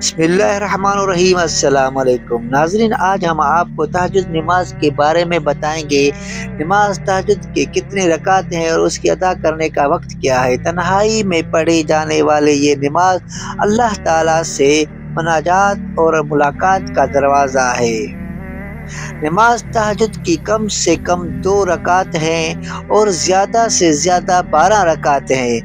बिस्मिल्लाहिर्रहमानिर्रहीम। अस्सलाम वालेकुम नाज़रीन, आज हम आपको तहज्जुद नमाज के बारे में बताएंगे। नमाज तहज्जुद के कितने रकात हैं और उसकी अदा करने का वक्त क्या है। तन्हाई में पढ़ी जाने वाले ये नमाज अल्लाह ताला से मनाजात और मुलाकात का दरवाज़ा है। नमाज तहज्जुद की कम से कम 2 रकात हैं और ज़्यादा से ज़्यादा 12 रकात हैं।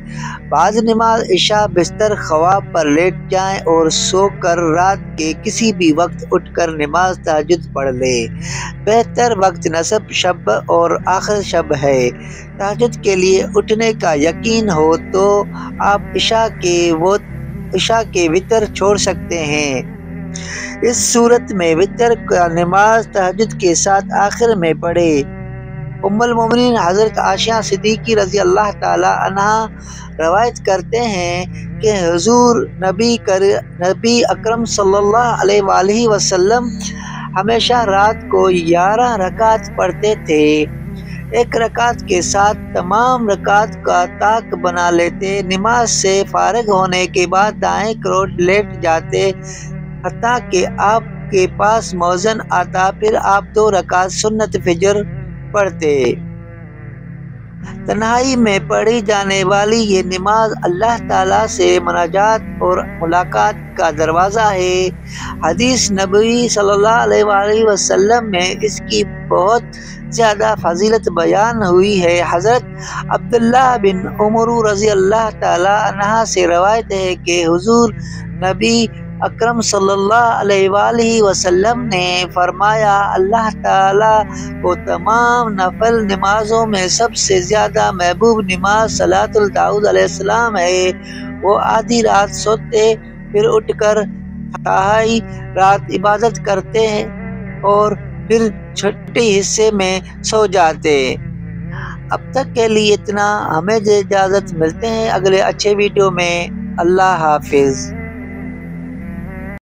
बाद नमाज इशा बिस्तर ख्वाब पर लेट जाएं और सोकर रात के किसी भी वक्त उठकर नमाज तहज्जुद पढ़ लें। बेहतर वक्त नसब शब और आखिर शब है। तहज्जुद के लिए उठने का यकीन हो तो आप इशा के वितर छोड़ सकते हैं। इस सूरत में वितर का नमाज तहज्जुद के साथ आखिर में पढ़े। उम्मुल मोमिनीन हज़रत आयशा सिद्दीक़ी रज़ी अल्लाह ताला अन्हा रवायत करते हैं कि हुज़ूर नबी अकरम सल्लल्लाहु अलैहि वसल्लम हमेशा रात को 11 रकात पढ़ते थे। एक रकात के साथ तमाम रकात का ताक बना लेते। नमाज से फारिग होने के बाद दाएं करोट लेट जाते हत्ता कि आपके पास मौज़न आता, फिर आप 2 रकात सुन्नत फ़जर पढ़ते। तन्हाई में पढ़ी जाने वाली ये नमाज अल्लाह ताला से मनाजात और मुलाकात का दरवाज़ा है। हदीस नबी सल्लल्लाहु अलैहि वसल्लम में इसकी बहुत ज़्यादा फजीलत बयान हुई है। हज़रत अब्दुल्लाह बिन उमर रज़ी अल्लाह ताला अन्हा से रवायत है कि हुज़ूर नबी अकरम सल्लल्लाहु अलैहि वसल्लम ने फरमाया, अल्लाह ताला को तमाम नफल नमाजों में सबसे ज़्यादा महबूब नमाज सलातुल दाऊद अलैहिस्सलाम है। वो आधी रात सोते, फिर उठकर तिहाई रात इबादत करते हैं और फिर छठे हिस्से में सो जाते। अब तक के लिए इतना। हमें इजाज़त। मिलते हैं अगले अच्छे वीडियो में। अल्लाह हाफिज़।